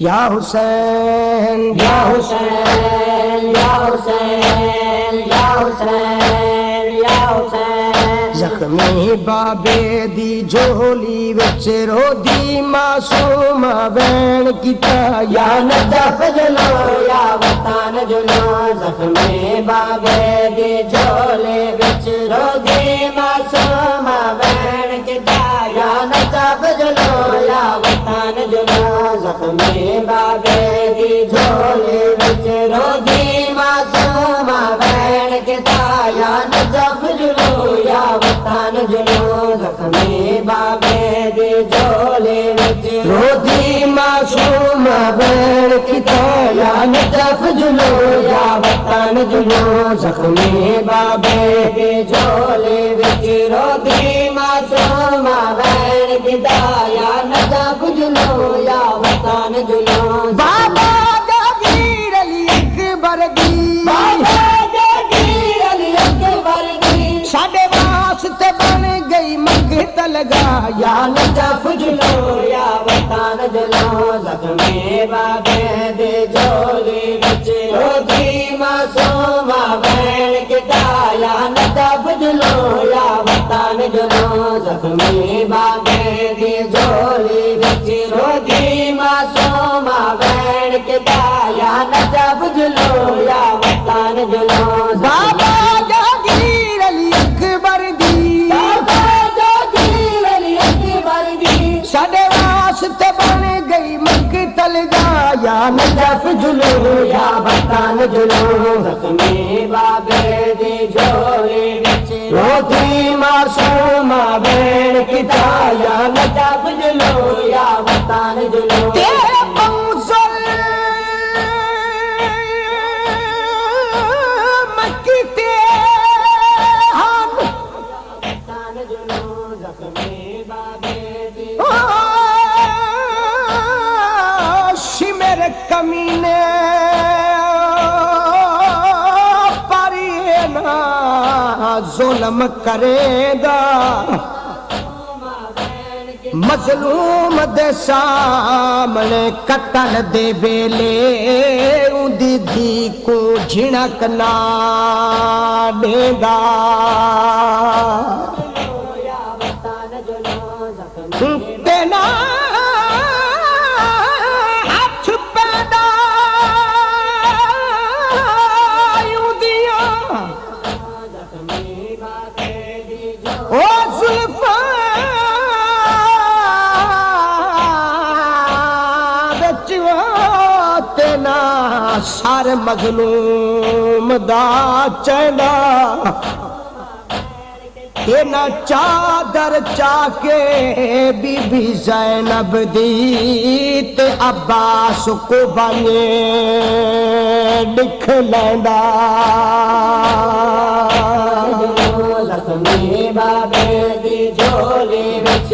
या हुसैन या हुसैन या हुसैन या हुसैन या हुसैन। जख्मी बाबे दी झोली विच रोदी मासूम बैन किता या नजफ जुलो या वतन जुलो। जख्मी बाबे दी झोली विच रोदी मासूम बैन किता या नजफ जुलो या वतन जुलो। जख्मी बाबे दी झोली विच रोदी मासूम बैन किता या नजफ जुलो या वतन जुलो। जख्मी बाबे दी झोली विच रोदी मासूम बैन किता या नजफ जुलो या वतन जुलो। जख्मी बाबे दी झोली विच रोदी मासूम बैन किता या नजफ जुलो या वतन जुलो। बाबा जागीर अली अकबर दी, बाबा जागीर अली अकबर दी साडे वास्ते बन गई मकतल गाह या नजफ जुलो या वतन जुलो। जख्मी बाबे दी झोली विच रोदी मासूम बैन किता या नजफ जुलो या वतन जुलो। जख्मी बाबे दी झोली विच रोदी मासूम बैन किता या नजफ जुलो या वतन जुलो। बाबा जागीर अली अकबर दी, बाबा जागीर अली अकबर दी साडे वास्ते बन गई मकतल गाह या नजफ जुलो या वतन जुलो। जख्मी बाबे दी झोली विच रोदी मासूम बैन किता या नजफ जुलो या वतन जुलो। तेरे मंज़िल मक्के हम वतन जुलो। जख्मी बाबे दी शिमर कमीने परिए ना जुल्म करेगा। मजलूम दे सामने कतल दे बेले उदी धी को झिणक ना देगा। तेना हाथ पैदा दिया ओ जुल्फा तेना सारे मजलूम दा चैना तेना चादर चाके बीबी ज़ैनब दी ते अब्बास को बने लिख लैंदा। जख्मी बाबे दी झोली विच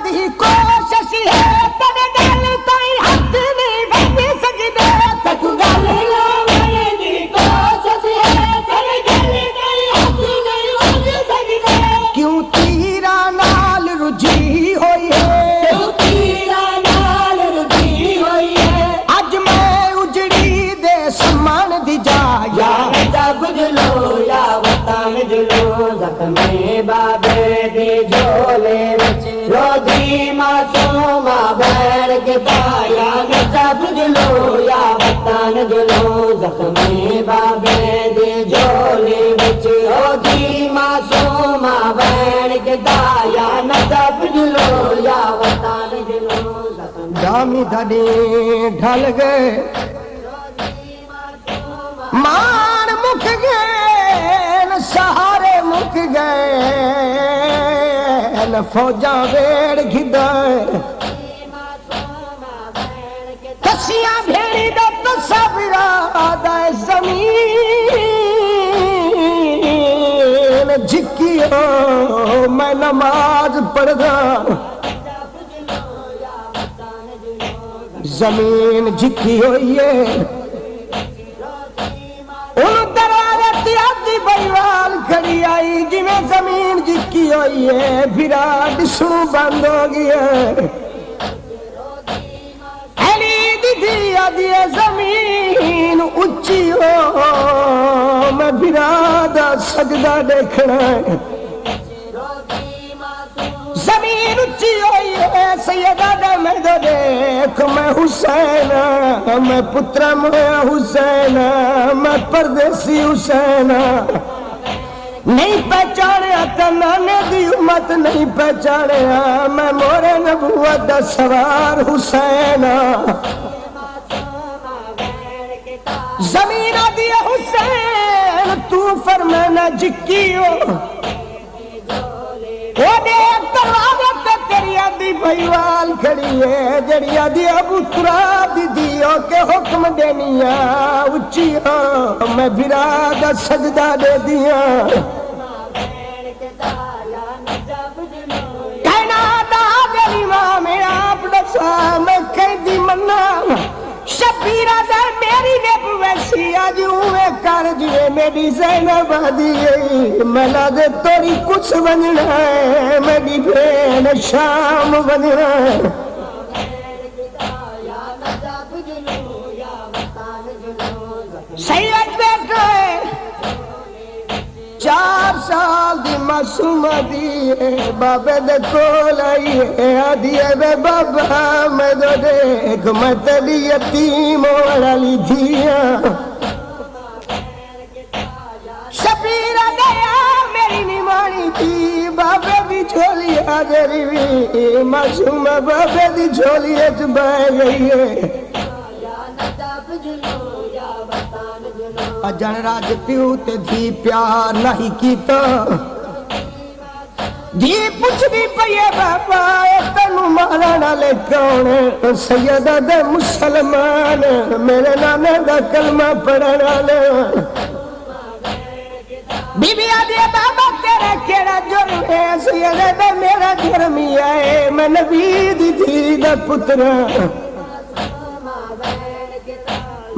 दी कोशिश है तेरे दिल कोई हद नहीं बन सकदा। तक गल लावण दी कोशिश है तेरे दिल कोई हद नहीं बन सकदा। क्यों तीरा नाल रुझी होई है, क्यों तीरा नाल रुझी होई है। अज मैं उजड़ी दे समान दी जाया नजफ जुलो या वतन जुलो। जख्मी बाबे दी झोली विच रोदी मासूम बैन किता या नजफ जुलो या वतन जुलो। जख्मी बाबे दी झोली विच रोदी मासूम बैन किता या नजफ जुलो या वतन जुलो। जामी धड़ी ढल गए मान मुक गए सहारे मुक गए फौजा वेड़ घिदे कसिया भेड़ी दा तस्वीरा दा जमीन झिकियो मैं नमाज पढ़दा। जमीन झिकी हुई है बईवाल खड़ी आई जिमें जमीन झिकी हुई है। विराट शू बंद हो गया आदि जमीन उच्ची हो मैं बिरादा सजदा देखना है जमीन उच्ची हुई है सैयदा दे मैं तो देख मैं हुसैन मैं पुत्र मोया हुसैन मैं परदेसी हुसैन नहीं पहचानिया तो नाने दी उम्मत नहीं पहचानिया मैं मोरे नबूवत दा सवार हुसैन जमीन आदि हुसैन तू फरमाना जिक्कियो ओ देख दरवाजे ते तेरी आदि भईवाल खड़ी है जड़ी आदि अबू तुराब दी दियो के हुक्म देनिया उच्ची हो मैं बिरादा सजदा दे दिया कहना दा मेरी मां मेरा आप दसा मैं कैदी मन्ना शबीरा दे मेरी ने वैसी आज उवे कर जिए मेरी ज़ैनब दी मला दे तोरी कुछ बनना है मेरी भेन शाम बनना है सैयद बैठे 4 साल दी मासूम दी बाबे दे कोल आई है आदि वे बाबा मैं तो देख मैं तेरी यतीम वाली धिया शबीरा दया मेरी निमानी थी बाबे दी झोली आदरी भी मासूम बाबे दी झोली च बह गई है अजन राज प्यू ते धी प्यार नहीं कीता धी पुछदी पई बाबा तेनू मारन वाले कौन सैयदा दे मुसलमान मेरे नाने दा कलमा पढ़न वाले बीबी आदि बाबा तेरा केड़ा जुर्म है सैयदा दे मेरा जुर्म ही है मैं नबी दी धी दा पुत्र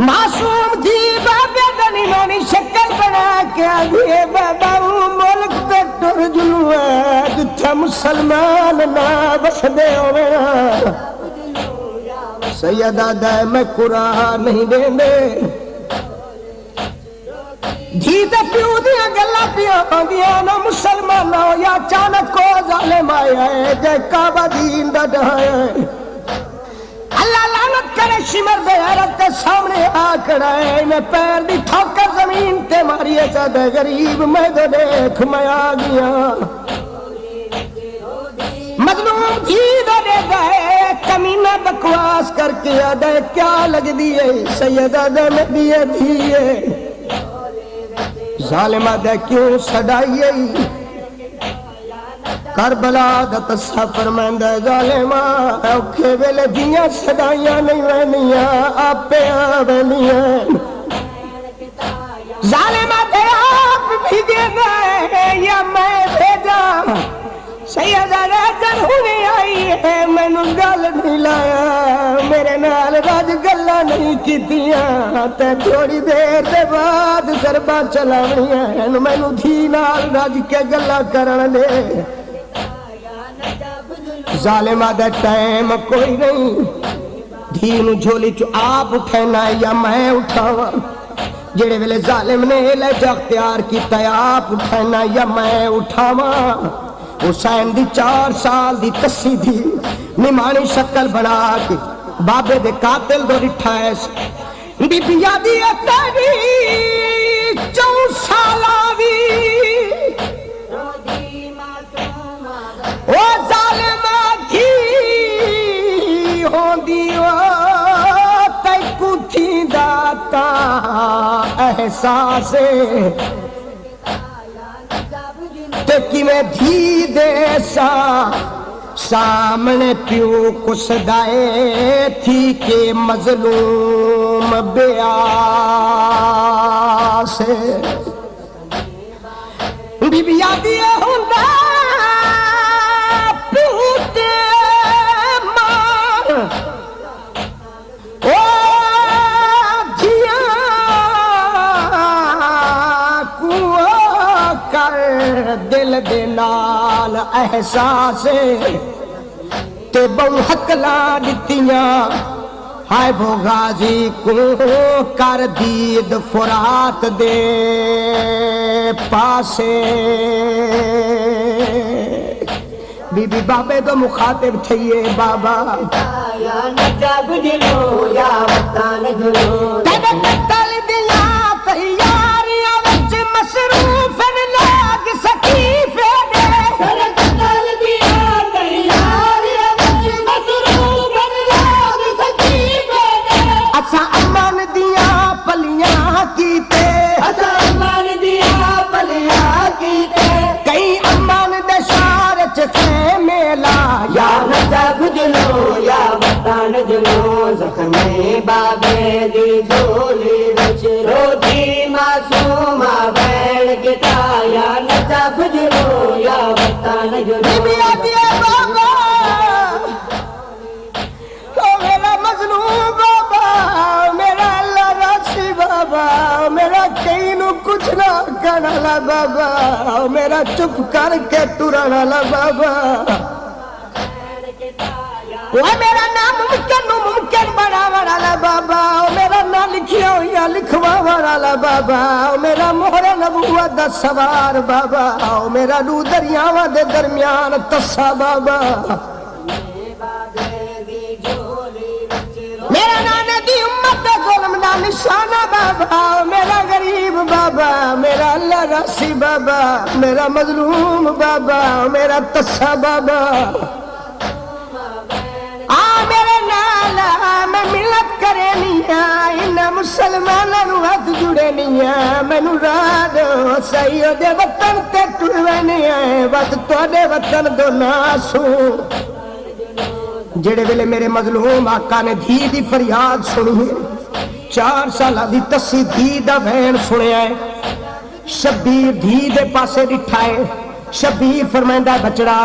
मासूम थी बाबे दनी नोनी शक्कर बना के आगे बाबा मुल्क पे टुर जुलू है जिथे मुसलमान ना बसदे होवे सैयदा दे मैं कुरान नहीं देंदे धी ते प्यू दियां गल्लां पिया आंदियां ना मुसलमान हो या अचानक को जालिम आया है जे काबा दीन दा डहाया है अल्लाह लानत करे शिमर बेहरत के सामने आ खड़ा है इन्हें पैर दी ठोकर जमीन ते मारी ऐसा दे गरीब मैं तो देख मैं आ गया मजलूम थी दे गए कमीना बकवास करके अदे क्या लग दिए सैयदा दे नबी दिए जालिमा दे क्यों सदाई करबला दा तस्सा फरमांदा जालिमा औखे वेले दियां सदाइयां नहीं रहनियां आपे आवेनियां जालिमा दे आप भी देना है या मैं भेजा सैयदा राजन हुने आई है मैनू गल नहीं लाया मेरे नाल राज गल्लां नहीं कीतियां ते थोड़ी देर दे बाद गरबा चलावनियां मैनू धी नाल रज के गल्लां करन दे जालिमा दा टाइम कोई नहीं धी नू झोली चो आप उठाना या मैं उठावा जेड़े वेले जालिम ने लहजा अख्तियार किया आप उठाना या मैं उठावा हुसैन दी 4 साल दी कस्सी थी निमानी शक्ल बना के बाबे दे कातिल दो रिठा है बीबिया दी तेरी 4 साला दी ओ जालिमा थी होंदी ओ तैकू थी दाता एहसास ते किवें धी दे सामने प्यो कुसदाए थी के मजलूम ब्यास बीबिया दिए हुंदा पूते मां ओ जिया कुआ कर दिल दे नाल एहसास ते बहु हकला दित्तियां हाय वो गाजी को कर दीद फुरात दे पासे बीबी बाबे तो मुखातिब थिए बाबा या नचा गुजरो या वतन जुलो तेरे कत्ल दिया तैयारियां विच मसरूफ लाग सकीफे दे तेरे कत्ल दिया तैयारियां विच मसरूफ लाग सकीफे दे असा अमन दिया पलियां कीते असा अमन दिया पलियां कीते कई अमन दे शार च मेला या नचा गुजरो या वतन जुलो जख्मे बाबे दी झोली विच रोटी मासूमा बैण किता या नचा गुजरो या वतन जुलो बीबी आती है बाबा ओ मेरा मजलूम बाबा मेरा अल्लाह राशि बाबा मेरा कहीं नु कुछ ना करना ला बाबा मेरा चुप करके तुरना ला बाबा वो मेरा नाम मुमकिन बड़ा बड़ा ला बाबा ओ मेरा ना लिखिया हुआ लिखवा वाला ला बाबा ओ मेरा मोहरा नबुवत दा सवार बाबा ओ मेरा रू दरियावां दे दरमियान तस्सा बाबा मेरा नाना दी उम्मत दा जुल्म दा निशाना बाबा ओ मेरा गरीब बाबा मेरा अल्लाह राशि बाबा मेरा मजलूम बाबा ओ मेरा तस्सा बाबा मेरे नाल मैं मिलत करे नहीं इन्ना मुसलमाना नु हाथ जुड़े नहीं मैनू राज सही दे वतन ते टुरवे नहीं आए बस तोड़े वतन दो नासू जेड़े वेले मेरे मजलूम आका ने धी दी फरियाद सुनी 4 साल दी तस्सी धी दा वैन सुनिया है शबीर धी दे पासे डिठा है शबीर फरमांदा बचड़ा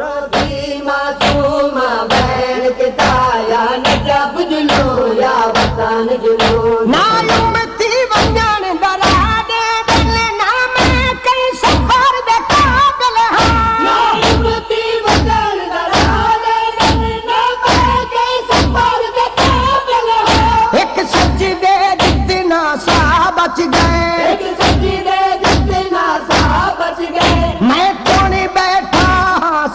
रोटी मासूमा बैण किता या नचा गुजरो या वतन जुलो ना उम्मती वंजन दरा दे दिल ना मैं कई सफर दे काबिल हां ना उम्मती वतन दरा दे दिल ना मैं कई सफर दे काबिल हां एक सजदे जितना सा बच गए एक सजदे जितना सा बच गए मैं कोने बैठा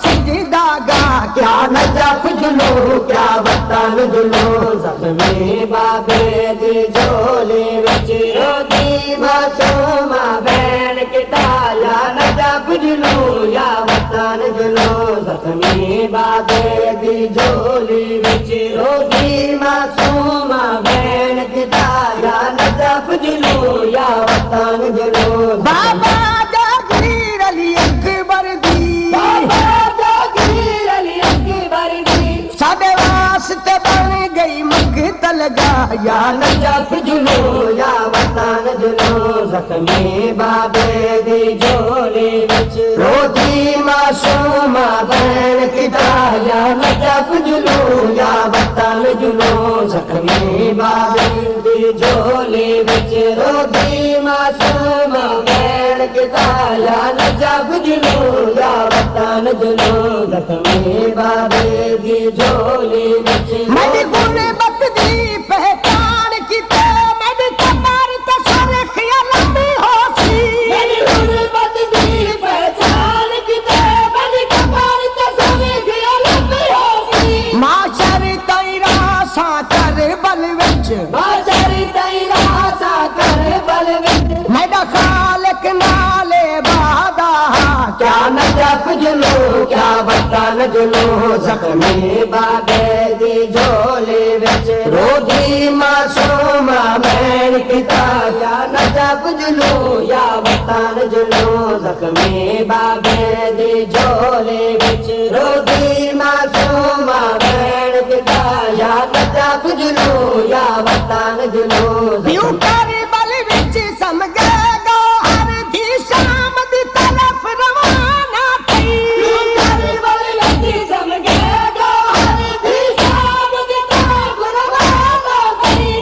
सजदा गा क्या नचा गुजरो क्या वतन जुलो जख्मे बाबे दी झोली विच रोटी मासूमा बैण किता या नचा गुजरो या वतन जुलो जख्मे बाबे दी झोली विच रोटी मासूमा बैण किता या नचा गुजरो या वतन जुलो बाबा जागीर अली अकबर दी बाबा जागीर अली अकबर दी साडे वास्ते बन गई मकतल गा या नचा जुलो या वतन जुलो जख्मे बाबे दी झोली विच रोटी मासूमा बैण किता या नचा जुलो या वतन जुलो जख्मे बाबे दी झोली विच रोटी मासूमा बैण किता या नचा जुलो या वतन जुलो जख्मे बाबे दी झोली विच मैंने गुने बकदी पहचान की ते मैंने कमर ते सारे ख्यालात होसी मेरी गुर्बत दी पहचान किते मेरी कमर ते सारे ख्यालात होसी माशर तेरा सा कर बल विच बाजारी तेरा सा कर बल विच मैदा खालिक नाले बादा क्या नजफ जुलो क्या वतन जुलो जख्मे बाबे दी झोली विच रोटी मासूमा बैण किता क्या नजफ जुलो या वतन जुलो जख्मे बाबे दी झोली विच रोटी मासूमा बैण किता या नजफ जुलो या वतन जुलो बियू कर बल विच समझेगा हर दी शाम दी तरफ रवाना थी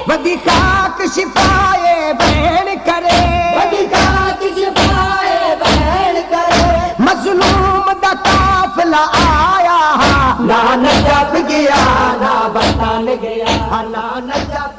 वदी खाक शिफाए बैन करे मजलूम दा काफिला आया ना नजफ गया ना वतन गया, ना नजफ